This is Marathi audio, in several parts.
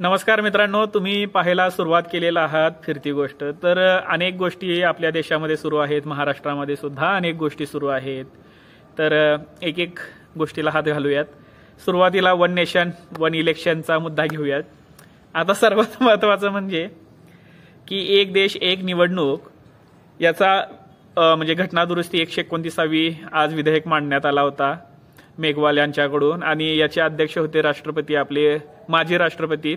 नमस्कार मित्रांनो, तुम्ही पाहायला सुरुवात केलेला आहात फिरती गोष्ट। तर अनेक गोष्टी आपल्या देशामध्ये सुरू आहेत, महाराष्ट्रामध्ये सुद्धा अनेक गोष्टी सुरू आहेत। तर एक एक गोष्टीला हात घालूयात। सुरुवातीला वन नेशन वन इलेक्शनचा मुद्दा घेऊयात। आता सर्वात महत्त्वाचं म्हणजे की एक देश एक निवडणूक याचा म्हणजे घटना दुरुस्ती 129वी आज विधेयक मांडण्यात आला होता मेघवाल यांच्याकडून, आणि याचे अध्यक्ष होते राष्ट्रपती, आपले माजी राष्ट्रपती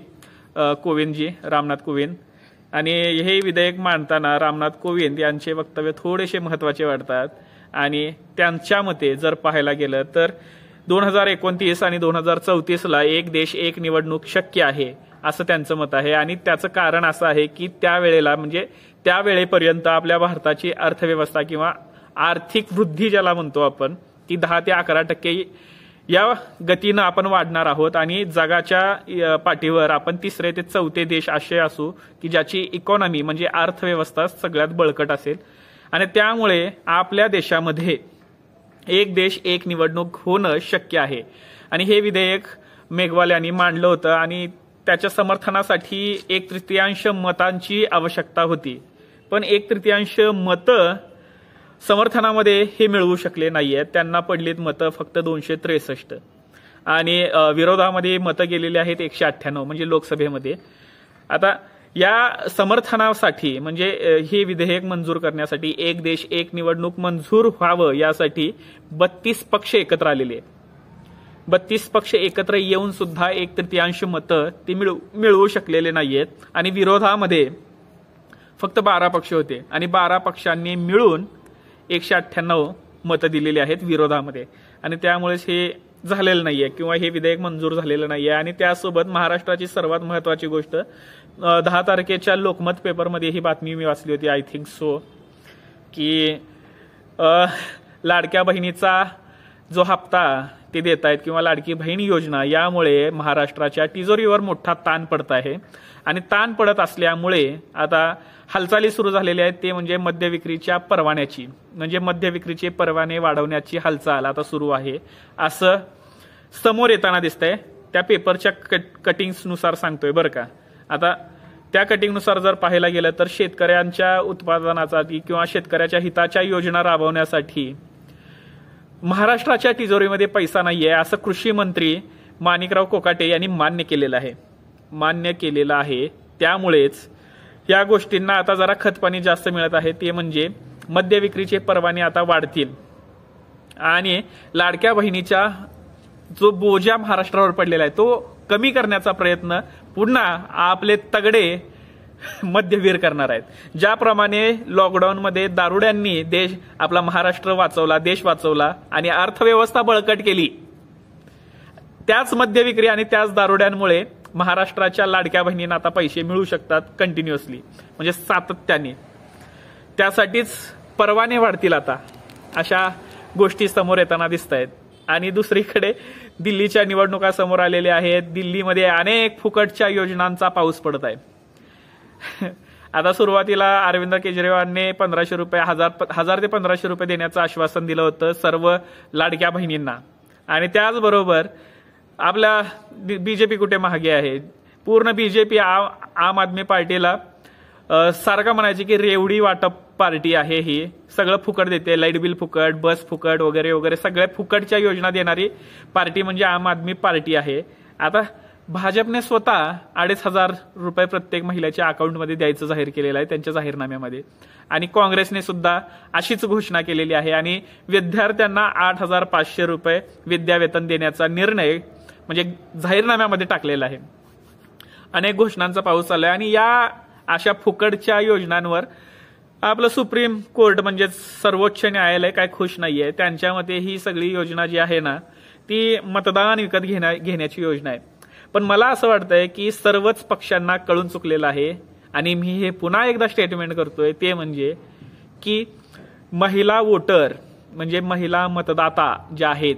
कोविंदजी, रामनाथ कोविंद। आणि हे विधेयक मांडताना रामनाथ कोविंद यांचे वक्तव्य थोडेसे महत्त्वाचे वाटतात। आणि त्यांच्या मते जर पाहायला गेलं तर 2029 आणि 2034ला एक देश एक निवडणूक शक्य आहे असं त्यांचं मत आहे। आणि त्याचं कारण असं आहे की त्यावेळेला म्हणजे त्यावेळेपर्यंत आपल्या भारताची अर्थव्यवस्था किंवा आर्थिक वृद्धी ज्याला म्हणतो आपण ती 10 ते 11% या गतीनं आपण वाढणार आहोत। आणि जगाच्या पाठीवर आपण 3रे ते 4थे देश असे असू की ज्याची इकॉनॉमी म्हणजे अर्थव्यवस्था सगळ्यात बळकट असेल। आणि त्यामुळे आपल्या देशामध्ये एक देश एक निवडणूक होणं शक्य आहे। आणि हे विधेयक मेघवाल यांनी मांडलं होतं आणि त्याच्या समर्थनासाठी 1/3 मतांची आवश्यकता होती, पण 1/3 मतं समर्थनामध्ये हे मिळवू शकले नाहीयेत। त्यांना पडलीत मतं फक्त 263 आणि विरोधामध्ये मतं गेलेली आहेत 198 म्हणजे लोकसभेमध्ये। आता या समर्थनासाठी म्हणजे हे विधेयक मंजूर करण्यासाठी एक देश एक निवडणूक मंजूर व्हावं यासाठी 32 पक्ष एकत्र आलेले आहेत। 32 पक्ष एकत्र येऊन सुद्धा 1/3 मतं ते मिळवू शकलेले नाहीयेत। आणि विरोधामध्ये फक्त 12 पक्ष होते आणि 12 पक्षांनी मिळून 198 मतं दिलेली आहेत विरोधामध्ये। आणि त्यामुळेच हे झालेलं नाहीये किंवा हे विधेयक मंजूर झालेलं नाहीये। आणि त्यासोबत महाराष्ट्राची सर्वात महत्त्वाची गोष्ट 10 तारखेच्या लोकमत पेपरमध्ये ही बातमी मी वाचली होती, आय थिंक सो, की लाडक्या बहिणीचा जो हप्ता ते देत आहेत किंवा लाडकी बहीण योजना यामुळे महाराष्ट्राच्या तिजोरीवर मोठा ताण पडत आहे। आणि ताण पडत असल्यामुळे आता हालचाली सुरू झालेल्या आहेत, ते म्हणजे मद्य विक्रीच्या परवान्याची, म्हणजे मद्य विक्रीचे परवाने वाढवण्याची हालचाल आता सुरू आहे असं समोर येताना दिसतंय। त्या पेपरच्या कटिंग्सनुसार सांगतोय बरं का। आता त्या कटिंगनुसार जर पाहायला गेलं तर शेतकऱ्यांच्या उत्पादनासाठी किंवा शेतकऱ्याच्या हिताच्या योजना राबवण्यासाठी महाराष्ट्राच्या तिजोरीमध्ये पैसा नाहीये असं कृषी मंत्री माणिकराव कोकाटे यांनी मान्य केलेलं आहे। त्यामुळेच या गोष्टींना आता जरा खतपाणी जास्त मिळत आहे, ते म्हणजे मद्य विक्रीचे परवाने आता वाढतील आणि लाडक्या बहिणीचा जो बोजा महाराष्ट्रावर पडलेला आहे तो कमी करण्याचा प्रयत्न पुन्हा आपले तगडे मध्यवीर करणार आहेत। ज्याप्रमाणे लॉकडाऊनमध्ये दारुड्यांनी आपला महाराष्ट्र वाचवला, देश वाचवला आणि अर्थव्यवस्था बळकट केली, त्याच मद्य विक्री आणि त्याच दारुड्यांमुळे महाराष्ट्राच्या लाडक्या बहिणींना आता पैसे मिळू शकतात कंटिन्युअसली, म्हणजे सातत्याने। त्यासाठीच परवाने वाढतील आता, अशा गोष्टी समोर येताना दिसत आहेत। आणि दुसरीकडे दिल्लीच्या निवडणुका समोर आलेल्या आहेत। दिल्लीमध्ये अनेक फुकटच्या योजनांचा पाऊस पडत आहे। आता सुरुवातीला अरविंद केजरीवालने 1500 रुपये 1000 ते 1500 रुपये देण्याचं आश्वासन दिलं होतं सर्व लाडक्या बहिणींना। आणि त्याचबरोबर आपला बीजेपी कुठे मागे आहे, पूर्ण बीजेपी आम आदमी पार्टीला सारखं म्हणायचे की रेवडी वाटप पार्टी आहे, ही सगळं फुकट देते, लाईट बिल फुकट, बस फुकट वगैरे वगैरे सगळ्या फुकटच्या योजना देणारी पार्टी म्हणजे आम आदमी पार्टी आहे। आता भाजपने स्वतः 2500 रुपये प्रत्येक महिलेच्या अकाउंटमध्ये द्यायचं जाहीर केलेलं आहे त्यांच्या जाहीरनाम्यामध्ये। आणि काँग्रेसने सुद्धा अशीच घोषणा केलेली आहे आणि विद्यार्थ्यांना 8500 रुपये विद्यावेतन देण्याचा निर्णय म्हणजे जाहीरनाम्यामध्ये टाकलेला आहे। अनेक घोषणांचा पाऊस चालू आहे आणि या अशा फुकटच्या योजनांवर आपलं सुप्रीम कोर्ट म्हणजे सर्वोच्च न्यायालय काय खुश नाहीये। त्यांच्या मते ही सगळी योजना जी आहे ना ती मतदान विकत घेण्याची योजना आहे। पण मला असं वाटतंय की सर्वच पक्षांना कळून चुकलेलं आहे आणि मी हे पुन्हा एकदा स्टेटमेंट करतोय, ते म्हणजे की महिला वोटर म्हणजे महिला मतदाता ज्या आहेत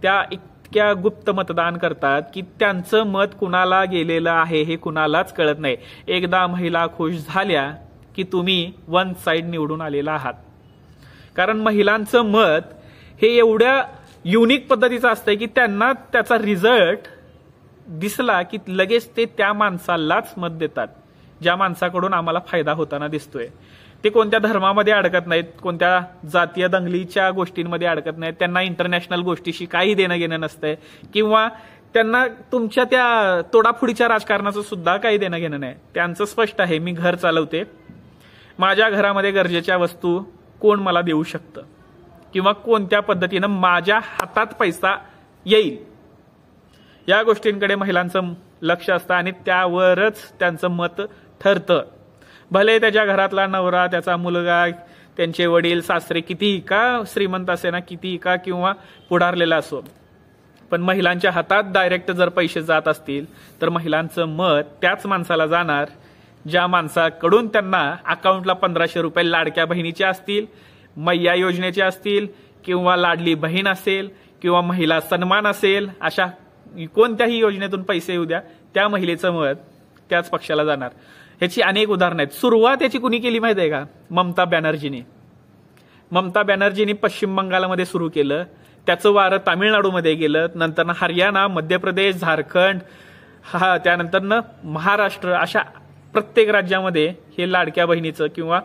त्या इतक्या गुप्त मतदान करतात की त्यांचं मत कुणाला गेलेलं आहे हे कुणालाच कळत नाही। एकदा महिला खुश झाल्या की तुम्ही वन साइड निवडून आलेला आहात, कारण महिलांचं मत हे एवढ्या युनिक पद्धतीचं असतंय की त्यांना त्याचा रिझल्ट दिसला की लगेच ते त्या माणसालाच मत देतात ज्या माणसाकडून आम्हाला फायदा होताना दिसतोय. ते कोणत्या धर्मामध्ये अडकत नाहीत, कोणत्या जातीय दंगलीच्या गोष्टींमध्ये अडकत नाहीत, त्यांना इंटरनॅशनल गोष्टीशी काही देणं घेणं नसतंय किंवा त्यांना तुमच्या त्या तोडाफोडीच्या राजकारणाचं सुद्धा काही देणं घेणं नाही. त्यांचं स्पष्ट आहे, मी घर चालवते, माझ्या घरामध्ये गरजेच्या वस्तू कोण मला देऊ शकतं किंवा कोणत्या पद्धतीनं माझ्या हातात पैसा येईल या गोष्टींकडे महिलांचं लक्ष असतं आणि त्यावरच त्यांचं मत ठरतं. भले त्याच्या घरातला नवरा, त्याचा मुलगा, त्यांचे वडील सासरे कितीही का श्रीमंत असे ना, कितीही का किंवा पुढारलेला असो, पण महिलांच्या हातात डायरेक्ट जर पैसे जात असतील तर महिलांचं मत त्याच माणसाला जाणार ज्या माणसाकडून त्यांना अकाउंटला 1500 रुपये लाडक्या बहिणीचे असतील, मैया योजनेचे असतील किंवा लाडली बहीण असेल किंवा महिला सन्मान असेल, अशा कोणत्याही योजनेतून पैसे येऊ द्या, त्या महिलेचं मत त्याच पक्षाला जाणार. ह्याची अनेक उदाहरणं आहेत. सुरुवात याची कुणी केली माहिती आहे का? ममता बॅनर्जीने पश्चिम बंगालमध्ये सुरू केलं, त्याचं वारं तामिळनाडूमध्ये गेलं, नंतर हरियाणा, मध्य प्रदेश, झारखंड, त्यानंतर महाराष्ट्र, अशा प्रत्येक राज्यामध्ये हे लाडक्या बहिणीचं किंवा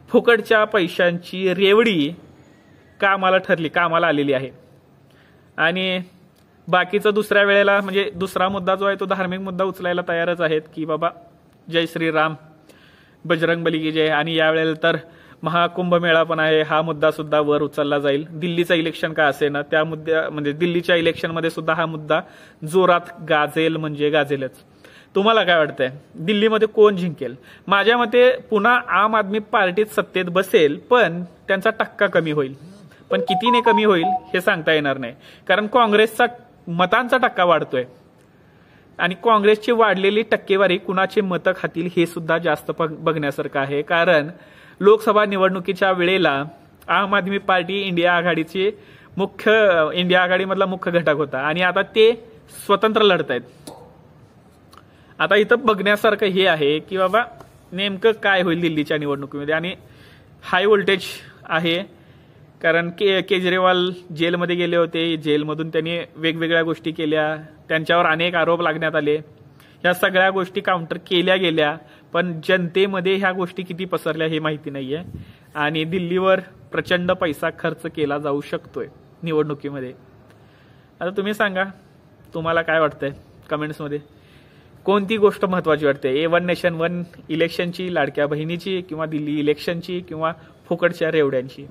फुकटच्या पैशांची रेवडी कामाला आलेली आहे. आणि बाकीचं दुसऱ्या वेळेला म्हणजे दुसरा मुद्दा जो आहे तो धार्मिक मुद्दा उचलायला तयारच आहेत की बाबा जय श्रीराम, बजरंगबली की जय. आणि यावेळेला तर महाकुंभमेळा पण आहे, हा मुद्दा सुद्धा वर उचलला जाईल. दिल्लीचं इलेक्शन का असे ना, त्या मुद्द्या म्हणजे दिल्लीच्या इलेक्शनमध्ये सुद्धा हा मुद्दा जोरात गाजेल म्हणजे गाजेलच. तुम्हाला काय वाटतंय, दिल्लीमध्ये कोण जिंकेल? माझ्या मते पुन्हा आम आदमी पार्टीत सत्तेत बसेल, पण त्यांचा टक्का कमी होईल. पण कितीने कमी होईल हे सांगता येणार नाही, कारण काँग्रेसचा मतांचा टक्का वाढतोय आणि काँग्रेसची वाढलेली टक्केवारी कुणाचे मतं खातील हे सुद्धा जास्त बघण्यासारखं आहे. कारण लोकसभा निवडणुकीच्या वेळेला आम आदमी पार्टी इंडिया आघाडीमधला मुख्य घटक होता आणि आता ते स्वतंत्र लढत आहेत. आता इथं बघण्यासारखं हे आहे की बाबा नेमकं काय होईल दिल्लीच्या निवडणुकीमध्ये. आणि हाय व्होल्टेज आहे, कारण केजरीवाल जेलमध्ये गेले होते, जेलमधून त्यांनी वेगवेगळ्या गोष्टी केल्या, त्यांच्यावर अनेक आरोप लागण्यात आले, ह्या सगळ्या गोष्टी काउंटर केल्या गेल्या, पण जनतेमध्ये ह्या गोष्टी किती पसरल्या हे माहिती नाहीये. आणि दिल्लीवर प्रचंड पैसा खर्च केला जाऊ शकतोय निवडणुकीमध्ये. आता तुम्ही सांगा, तुम्हाला काय वाटतंय कमेंट्समध्ये, कोणती गोष्ट महत्वाची वाटते? A1 नेशन 1 इलेक्शनची, लाडक्या बहिणीची, किंवा दिल्ली इलेक्शनची, किंवा फुकटच्या रेवड्यांची?